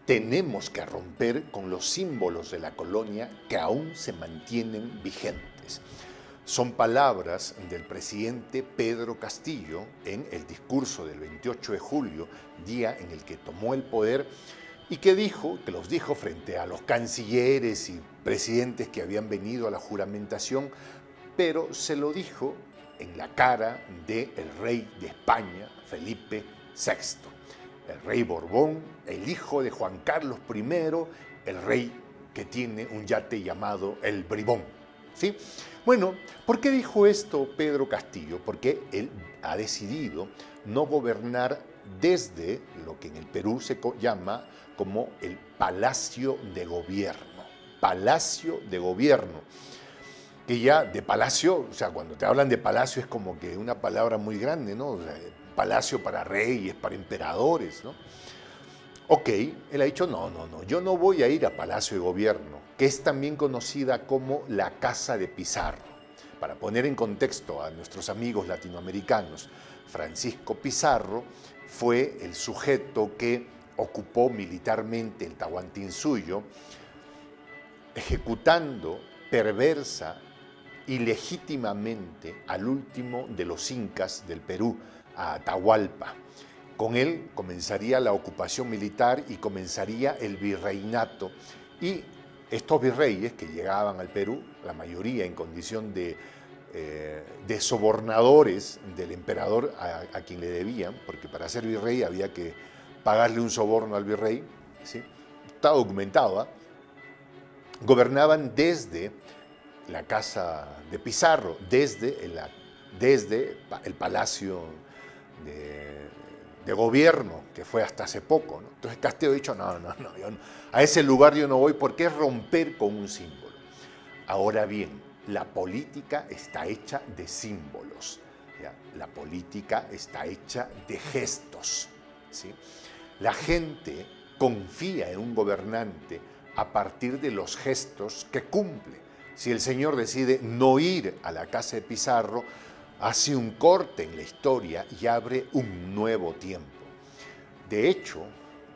tenemos que romper con los símbolos de la colonia que aún se mantienen vigentes. Son palabras del presidente Pedro Castillo en el discurso del 28 de julio, día en el que tomó el poder, y que los dijo frente a los cancilleres y presidentes que habían venido a la juramentación, pero se lo dijo en la cara del rey de España, Felipe VI, el rey Borbón, el hijo de Juan Carlos I, el rey que tiene un yate llamado el Bribón, ¿sí? Bueno, ¿por qué dijo esto Pedro Castillo? Porque él ha decidido no gobernar desde lo que en el Perú se llama como el Palacio de Gobierno. Palacio de Gobierno. Que ya de palacio, o sea, cuando te hablan de palacio es como que una palabra muy grande, ¿no? O sea, palacio para reyes, para emperadores, ¿no? Ok, él ha dicho, no, yo no voy a ir a Palacio de Gobierno, que es también conocida como la Casa de Pizarro. Para poner en contexto a nuestros amigos latinoamericanos, Francisco Pizarro fue el sujeto que ocupó militarmente el Tahuantinsuyo, ejecutando perversa y legítimamente al último de los incas del Perú, a Atahualpa. Con él comenzaría la ocupación militar y comenzaría el virreinato. Y estos virreyes que llegaban al Perú, la mayoría en condición de sobornadores del emperador a quien le debían, porque para ser virrey había que pagarle un soborno al virrey, ¿sí? Está documentado, ¿eh? Gobernaban desde la casa de Pizarro, desde el Palacio de Gobierno, que fue hasta hace poco, ¿no? Entonces Castillo ha dicho, no, a ese lugar yo no voy porque es romper con un símbolo. Ahora bien, la política está hecha de símbolos, ¿ya? La política está hecha de gestos, ¿sí? La gente confía en un gobernante a partir de los gestos que cumple. Si el señor decide no ir a la casa de Pizarro, hace un corte en la historia y abre un nuevo tiempo. De hecho,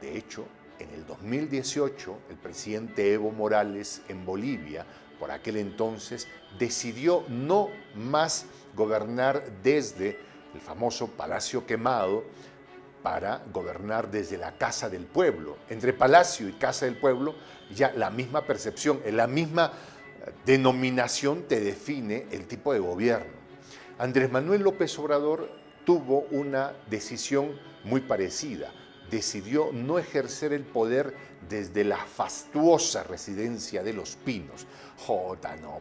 en el 2018, el presidente Evo Morales en Bolivia, por aquel entonces, decidió no más gobernar desde el famoso Palacio Quemado para gobernar desde la Casa del Pueblo. Entre Palacio y Casa del Pueblo, ya la misma percepción, la misma denominación te define el tipo de gobierno. Andrés Manuel López Obrador tuvo una decisión muy parecida. Decidió no ejercer el poder desde la fastuosa residencia de Los Pinos.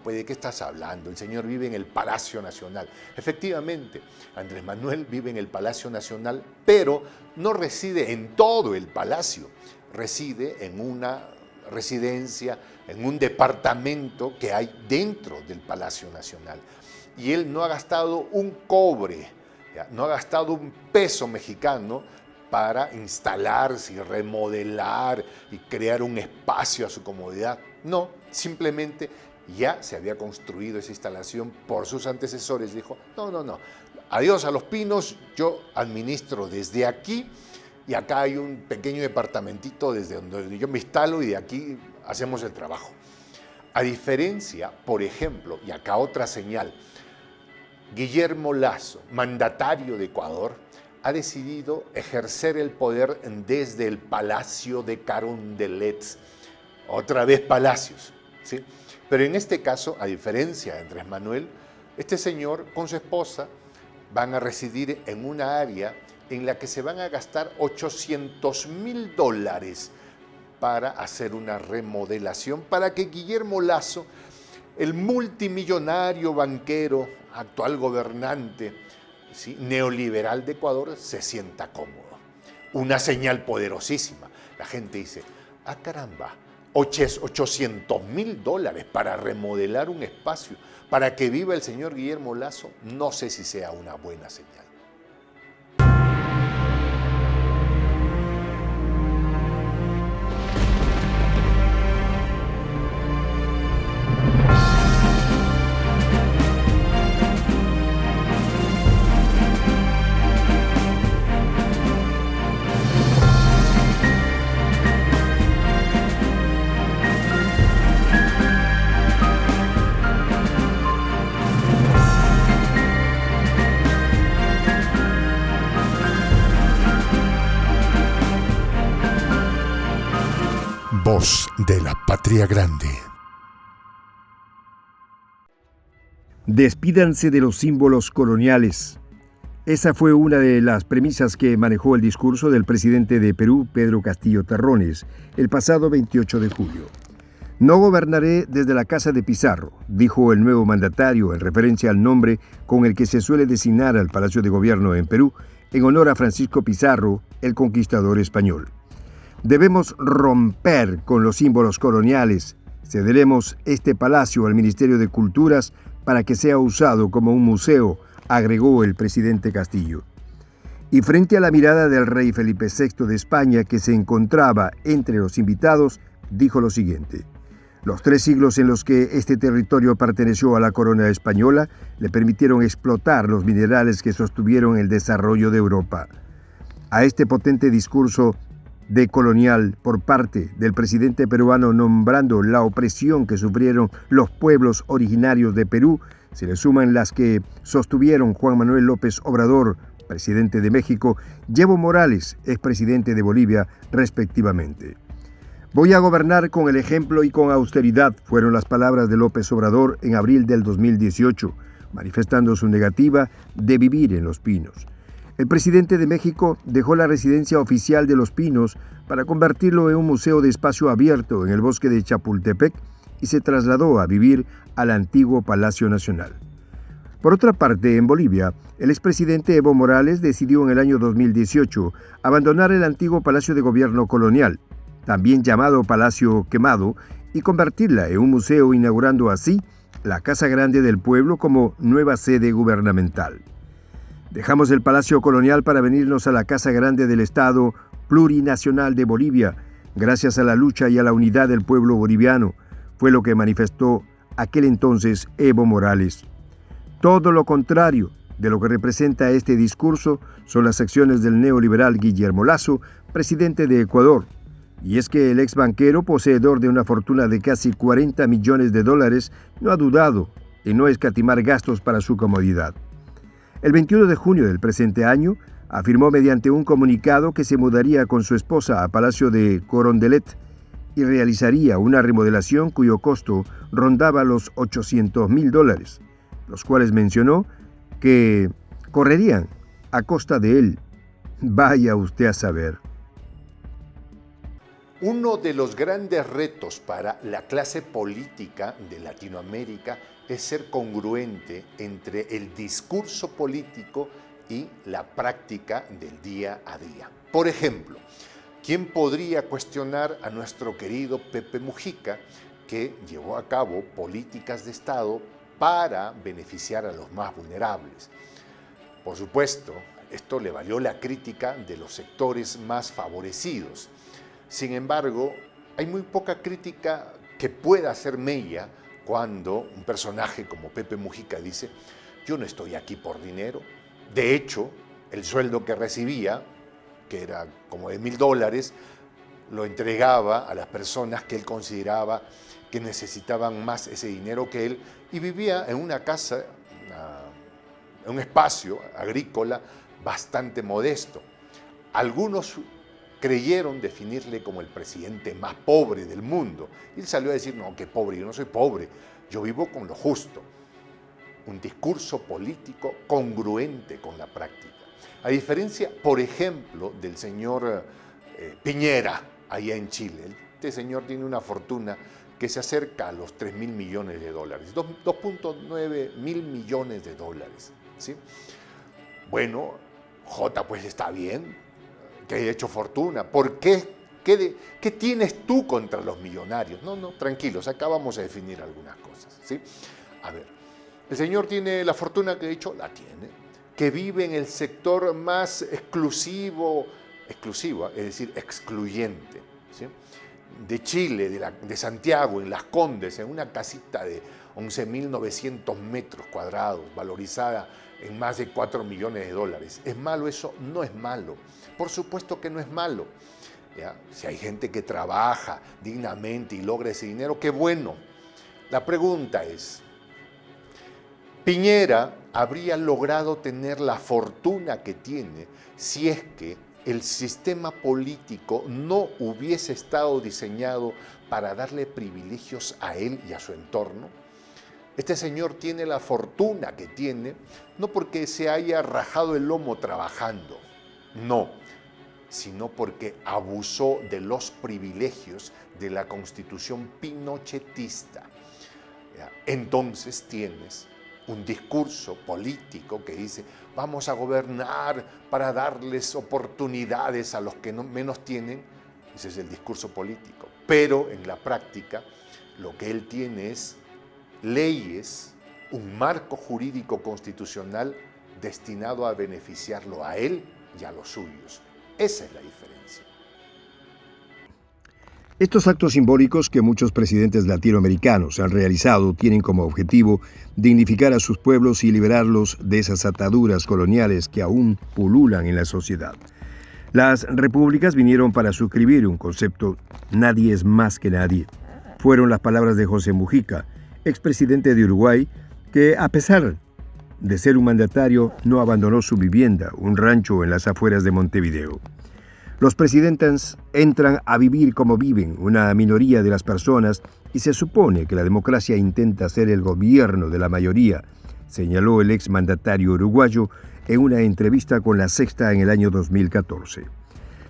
¿De qué estás hablando? El señor vive en el Palacio Nacional. Efectivamente, Andrés Manuel vive en el Palacio Nacional, pero no reside en todo el palacio. Reside en una residencia, en un departamento que hay dentro del Palacio Nacional. Y él no ha gastado un cobre, ¿ya? No ha gastado un peso mexicano para instalarse y remodelar y crear un espacio a su comodidad. No, simplemente ya se había construido esa instalación por sus antecesores. Dijo, no, adiós a Los Pinos, yo administro desde aquí y acá hay un pequeño departamentito desde donde yo me instalo y de aquí hacemos el trabajo. A diferencia, por ejemplo, y acá otra señal, Guillermo Lasso, mandatario de Ecuador, ha decidido ejercer el poder desde el Palacio de Carondelet. Otra vez palacios, ¿sí? Pero en este caso, a diferencia de Andrés Manuel, este señor con su esposa van a residir en una área en la que se van a gastar $800,000 para hacer una remodelación, para que Guillermo Lasso, el multimillonario banquero, actual gobernante, ¿sí?, neoliberal de Ecuador, se sienta cómodo. Una señal poderosísima. La gente dice, caramba, $800,000 para remodelar un espacio, para que viva el señor Guillermo Lasso, no sé si sea una buena señal. voz de la patria grande. Despídanse de los símbolos coloniales. Esa fue una de las premisas que manejó el discurso del presidente de Perú, Pedro Castillo Terrones, el pasado 28 de julio. No gobernaré desde la casa de Pizarro, dijo el nuevo mandatario en referencia al nombre con el que se suele designar al Palacio de Gobierno en Perú, en honor a Francisco Pizarro, el conquistador español. Debemos romper con los símbolos coloniales. Cederemos este palacio al Ministerio de Culturas para que sea usado como un museo, agregó el presidente Castillo. Y frente a la mirada del rey Felipe VI de España, que se encontraba entre los invitados, dijo lo siguiente: los 3 siglos en los que este territorio perteneció a la corona española le permitieron explotar los minerales que sostuvieron el desarrollo de Europa. A este potente discurso decolonial por parte del presidente peruano, nombrando la opresión que sufrieron los pueblos originarios de Perú, se le suman las que sostuvieron Juan Manuel López Obrador, presidente de México, y Evo Morales, expresidente de Bolivia, respectivamente. Voy a gobernar con el ejemplo y con austeridad, fueron las palabras de López Obrador en abril del 2018, manifestando su negativa de vivir en Los Pinos. El presidente de México dejó la residencia oficial de Los Pinos para convertirlo en un museo de espacio abierto en el bosque de Chapultepec y se trasladó a vivir al antiguo Palacio Nacional. Por otra parte, en Bolivia, el expresidente Evo Morales decidió en el año 2018 abandonar el antiguo Palacio de Gobierno colonial, también llamado Palacio Quemado, y convertirla en un museo, inaugurando así la Casa Grande del Pueblo como nueva sede gubernamental. Dejamos el Palacio Colonial para venirnos a la Casa Grande del Estado Plurinacional de Bolivia, gracias a la lucha y a la unidad del pueblo boliviano, fue lo que manifestó aquel entonces Evo Morales. Todo lo contrario de lo que representa este discurso son las acciones del neoliberal Guillermo Lasso, presidente de Ecuador. Y es que el ex banquero, poseedor de una fortuna de casi $40 millones, no ha dudado en no escatimar gastos para su comodidad. El 21 de junio del presente año, afirmó mediante un comunicado que se mudaría con su esposa a Palacio de Carondelet y realizaría una remodelación cuyo costo rondaba los $800.000, los cuales mencionó que correrían a costa de él. Vaya usted a saber. Uno de los grandes retos para la clase política de Latinoamérica es ser congruente entre el discurso político y la práctica del día a día. Por ejemplo, ¿quién podría cuestionar a nuestro querido Pepe Mujica, que llevó a cabo políticas de Estado para beneficiar a los más vulnerables? Por supuesto, esto le valió la crítica de los sectores más favorecidos. Sin embargo, hay muy poca crítica que pueda hacer mella cuando un personaje como Pepe Mujica dice: yo no estoy aquí por dinero. De hecho, el sueldo que recibía, que era como de $1.000, lo entregaba a las personas que él consideraba que necesitaban más ese dinero que él, y vivía en una casa, en un espacio agrícola bastante modesto. Algunos creyeron definirle como el presidente más pobre del mundo. Y él salió a decir: no, qué pobre, yo no soy pobre, yo vivo con lo justo. Un discurso político congruente con la práctica. A diferencia, por ejemplo, del señor Piñera, allá en Chile. Este señor tiene una fortuna que se acerca a los $3.000 millones, 2.9 mil millones de dólares. ¿Sí? Bueno, Jota, pues está bien, que haya hecho fortuna. ¿Por qué? ¿Qué tienes tú contra los millonarios? No, tranquilos, acá vamos a definir algunas cosas. ¿Sí? A ver, el señor tiene la fortuna que he dicho, la tiene, que vive en el sector más exclusiva, es decir, excluyente, ¿sí?, de Chile, de Santiago, en Las Condes, en una casita de 11.900 metros cuadrados, valorizada en más de $4 millones. ¿Es malo eso? No es malo. Por supuesto que no es malo. ¿Ya? Si hay gente que trabaja dignamente y logra ese dinero, qué bueno. La pregunta es: ¿Piñera habría logrado tener la fortuna que tiene si es que el sistema político no hubiese estado diseñado para darle privilegios a él y a su entorno. Este señor tiene la fortuna que tiene, no porque se haya rajado el lomo trabajando, no, sino porque abusó de los privilegios de la Constitución pinochetista. Entonces tienes un discurso político que dice, vamos a gobernar para darles oportunidades a los que menos tienen. Ese es el discurso político. Pero en la práctica lo que él tiene es leyes, un marco jurídico constitucional destinado a beneficiarlo a él y a los suyos. Esa es la diferencia. Estos actos simbólicos que muchos presidentes latinoamericanos han realizado tienen como objetivo dignificar a sus pueblos y liberarlos de esas ataduras coloniales que aún pululan en la sociedad. Las repúblicas vinieron para suscribir un concepto: nadie es más que nadie. Fueron las palabras de José Mujica, expresidente de Uruguay, que a pesar de ser un mandatario no abandonó su vivienda, un rancho en las afueras de Montevideo. Los presidentes entran a vivir como viven una minoría de las personas y se supone que la democracia intenta ser el gobierno de la mayoría, señaló el exmandatario uruguayo en una entrevista con La Sexta en el año 2014.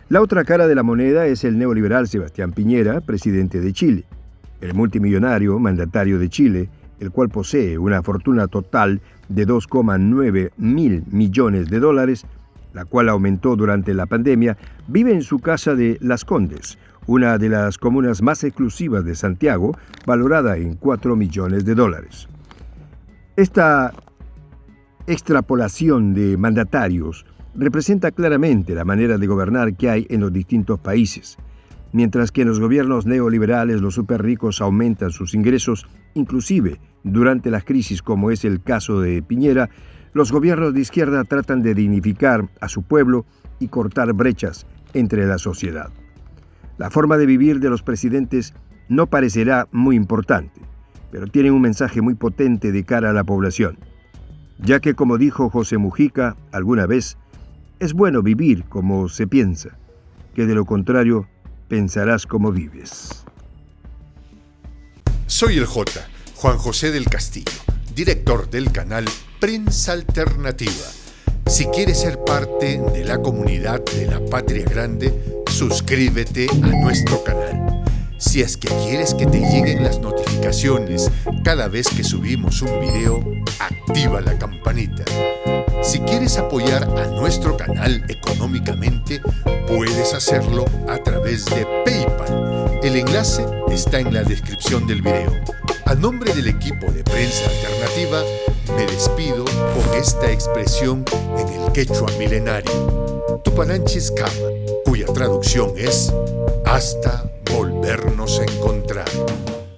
La otra cara de la moneda es el neoliberal Sebastián Piñera, presidente de Chile. El multimillonario mandatario de Chile, el cual posee una fortuna total de 2,9 mil millones de dólares, la cual aumentó durante la pandemia, vive en su casa de Las Condes, una de las comunas más exclusivas de Santiago, valorada en 4 millones de dólares. Esta extrapolación de mandatarios representa claramente la manera de gobernar que hay en los distintos países. Mientras que en los gobiernos neoliberales los superricos aumentan sus ingresos, inclusive durante las crisis como es el caso de Piñera, los gobiernos de izquierda tratan de dignificar a su pueblo y cortar brechas entre la sociedad. La forma de vivir de los presidentes no parecerá muy importante, pero tienen un mensaje muy potente de cara a la población, ya que, como dijo José Mujica alguna vez, es bueno vivir como se piensa, que de lo contrario pensarás como vives. Soy el Juan José del Castillo, director del canal Prensa Alternativa. Si quieres ser parte de la comunidad de la Patria Grande, suscríbete a nuestro canal. Si es que quieres que te lleguen las notificaciones cada vez que subimos un video, activa la campanita. Si quieres apoyar a nuestro canal económicamente, puedes hacerlo a través de PayPal. El enlace está en la descripción del video. A nombre del equipo de Prensa Alternativa, me despido con esta expresión en el quechua milenario, Tupananchis Kama, cuya traducción es hasta volvernos a encontrar.